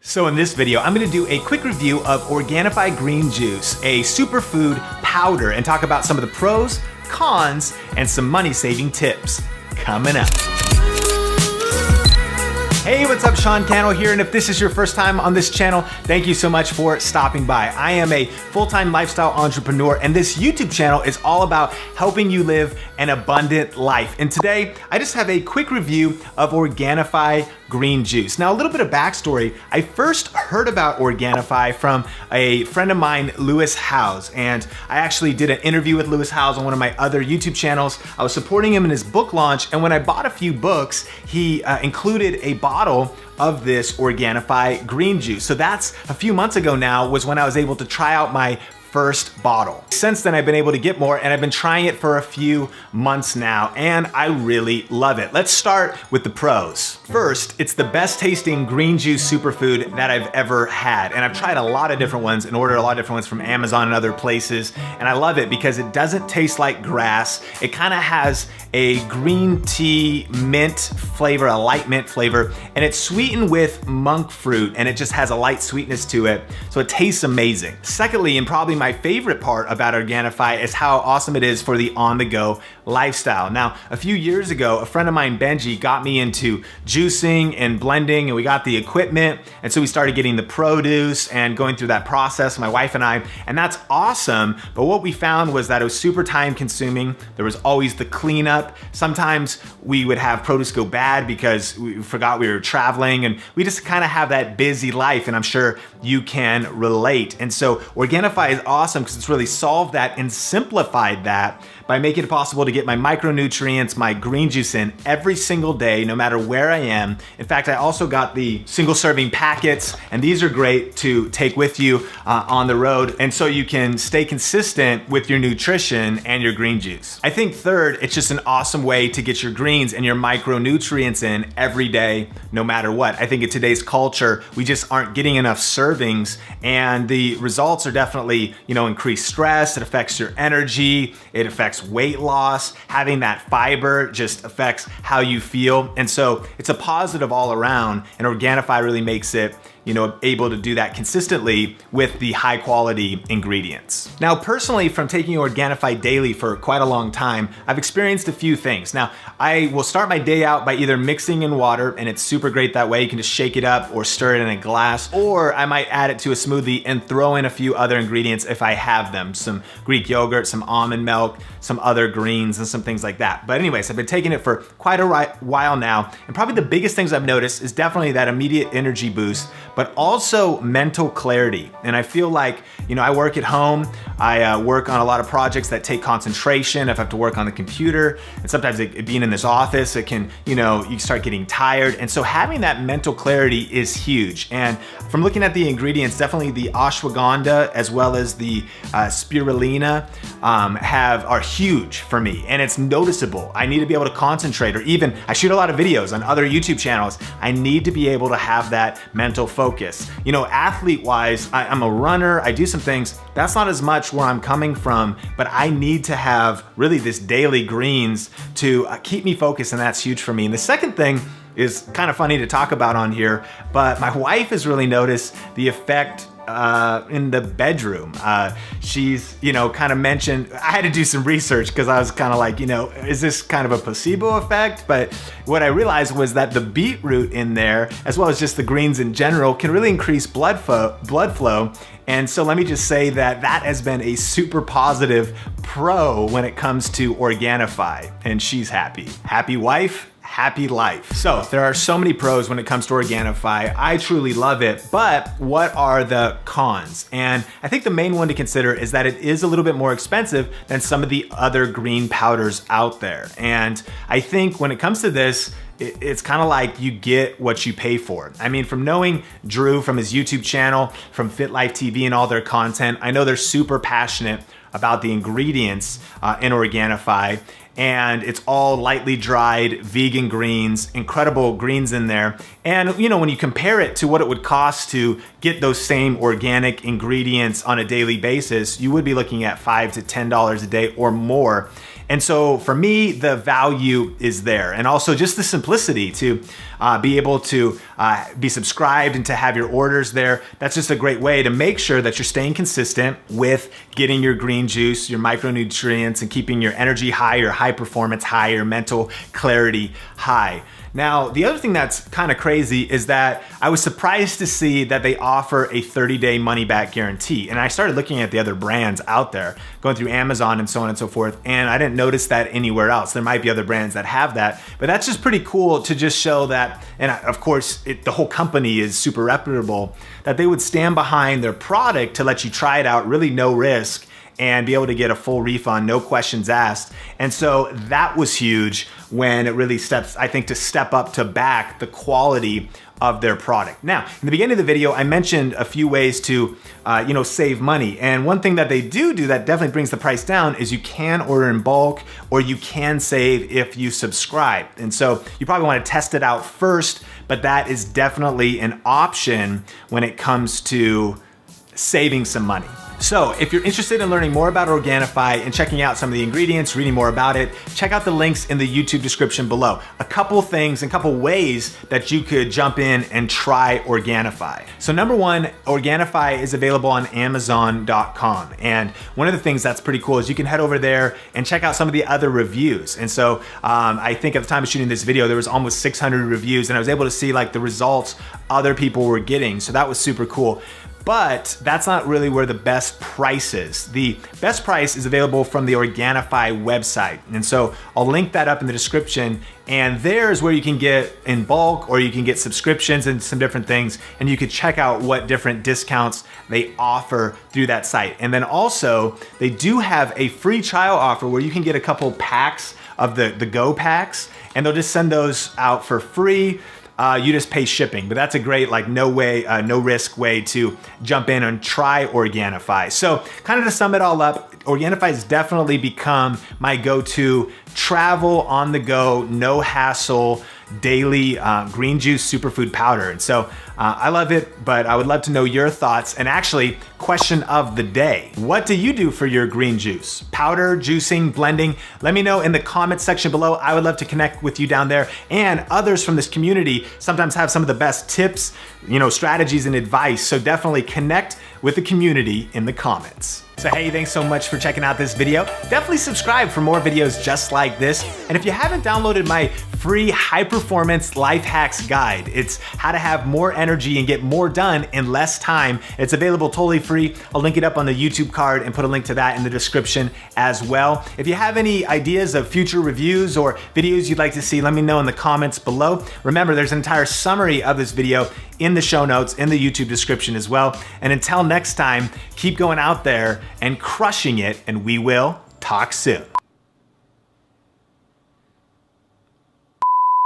So in this video, I'm gonna do a quick review of Organifi Green Juice, a superfood powder, and talk about some of the pros, cons, and some money-saving tips coming up. Hey, what's up? Sean Cannell here, and if this is your first time on this channel, thank you so much for stopping by. I am a full-time lifestyle entrepreneur, and this YouTube channel is all about helping you live an abundant life. And today, I just have a quick review of Organifi Green Juice. Now, a little bit of backstory. I first heard about Organifi from a friend of mine, Lewis Howes, and I actually did an interview with Lewis Howes on one of my other YouTube channels. I was supporting him in his book launch, and when I bought a few books, he included a bottle of this Organifi Green Juice. So that's a few months ago now was when I was able to try out my first bottle. Since then, I've been able to get more, and I've been trying it for a few months now, and I really love it. Let's start with the pros. First, it's the best tasting green juice superfood that I've ever had, and I've tried a lot of different ones and ordered a lot of different ones from Amazon and other places, and I love it because it doesn't taste like grass. It kind of has a green tea mint flavor, a light mint flavor, and it's sweetened with monk fruit, and it just has a light sweetness to it, so it tastes amazing. Secondly, and probably my favorite part about Organifi is how awesome it is for the on-the-go lifestyle. Now, a few years ago, a friend of mine, Benji, got me into juicing and blending, and we got the equipment, and so we started getting the produce and going through that process, my wife and I, and that's awesome, but what we found was that it was super time consuming. There was always the cleanup. Sometimes we would have produce go bad because we forgot we were traveling, and we just kind of have that busy life, and I'm sure you can relate. And so Organifi is awesome because it's really solved that and simplified that by making it possible to get my micronutrients, my green juice in every single day, no matter where I am. In fact, I also got the single serving packets, and these are great to take with you on the road, and so you can stay consistent with your nutrition and your green juice. I think third, it's just an awesome way to get your greens and your micronutrients in every day, no matter what. I think in today's culture, we just aren't getting enough servings, and the results are definitely, increased stress. It affects your energy. It affects weight loss. Having that fiber just affects how you feel. And so it's a positive all around, and Organifi really makes it able to do that consistently with the high quality ingredients. Now, personally, from taking Organifi daily for quite a long time, I've experienced a few things. Now, I will start my day out by either mixing in water, and it's super great that way. You can just shake it up or stir it in a glass, or I might add it to a smoothie and throw in a few other ingredients if I have them. Some Greek yogurt, some almond milk, some other greens, and some things like that. But anyways, I've been taking it for quite a while now, and probably the biggest things I've noticed is definitely that immediate energy boost, but also mental clarity. And I feel like, I work at home, I work on a lot of projects that take concentration. If I have to work on the computer, and sometimes being in this office, it can, you start getting tired. And so having that mental clarity is huge. And from looking at the ingredients, definitely the ashwagandha as well as the spirulina are huge for me, and it's noticeable. I need to be able to concentrate, or even I shoot a lot of videos on other YouTube channels. I need to be able to have that mental focus. Athlete-wise, I'm a runner, I do some things. That's not as much where I'm coming from, but I need to have really this daily greens to keep me focused, and that's huge for me. And the second thing is kind of funny to talk about on here, but my wife has really noticed the effect in the bedroom. She's, kind of mentioned, I had to do some research because I was kind of like, is this kind of a placebo effect? But what I realized was that the beetroot in there, as well as just the greens in general, can really increase blood flow. And so let me just say that has been a super positive pro when it comes to Organifi, and she's happy. Happy wife, happy life. So there are so many pros when it comes to Organifi. I truly love it, but what are the cons? And I think the main one to consider is that it is a little bit more expensive than some of the other green powders out there. And I think when it comes to this, it's kind of like you get what you pay for. I mean, from knowing Drew from his YouTube channel, from Fit Life TV and all their content, I know they're super passionate about the ingredients in Organifi, and it's all lightly dried vegan greens, incredible greens in there. And when you compare it to what it would cost to get those same organic ingredients on a daily basis, you would be looking at $5 to $10 a day or more. And so for me, the value is there. And also just the simplicity to be able to be subscribed and to have your orders there. That's just a great way to make sure that you're staying consistent with getting your green juice, your micronutrients, and keeping your energy high, your high performance high, your mental clarity high. Now, the other thing that's kind of crazy is that I was surprised to see that they offer a 30-day money-back guarantee. And I started looking at the other brands out there, going through Amazon and so on and so forth, and I didn't notice that anywhere else. There might be other brands that have that, but that's just pretty cool to just show that, and of course, the whole company is super reputable, that they would stand behind their product to let you try it out, really no risk, and be able to get a full refund, no questions asked. And so that was huge when it really I think, to step up to back the quality of their product. Now, in the beginning of the video, I mentioned a few ways to save money. And one thing that they do that definitely brings the price down is you can order in bulk, or you can save if you subscribe. And so you probably want to test it out first, but that is definitely an option when it comes to saving some money. So if you're interested in learning more about Organifi and checking out some of the ingredients, reading more about it, check out the links in the YouTube description below. A couple things and couple ways that you could jump in and try Organifi. So number one, Organifi is available on Amazon.com. And one of the things that's pretty cool is you can head over there and check out some of the other reviews. And so I think at the time of shooting this video, there was almost 600 reviews, and I was able to see like the results other people were getting. So that was super cool. But that's not really where the best price is. The best price is available from the Organifi website. And so I'll link that up in the description, and there's where you can get in bulk, or you can get subscriptions and some different things, and you can check out what different discounts they offer through that site. And then also they do have a free trial offer where you can get a couple packs of the Go packs, and they'll just send those out for free. You just pay shipping, but that's a great, like, no risk way to jump in and try Organifi. So kind of to sum it all up, Organifi has definitely become my go-to travel on the go, no hassle, daily green juice superfood powder. And so I love it, but I would love to know your thoughts. And actually, question of the day: what do you do for your green juice? Powder, juicing, blending? Let me know in the comments section below. I would love to connect with you down there. And others from this community sometimes have some of the best tips, strategies and advice. So definitely connect with the community in the comments. So hey, thanks so much for checking out this video. Definitely subscribe for more videos just like this. And if you haven't downloaded my free high performance life hacks guide, it's how to have more energy and get more done in less time. It's available totally free. I'll link it up on the YouTube card and put a link to that in the description as well. If you have any ideas of future reviews or videos you'd like to see, let me know in the comments below. Remember, there's an entire summary of this video in the show notes, in the YouTube description as well. And until next time, keep going out there and crushing it, and we will talk soon.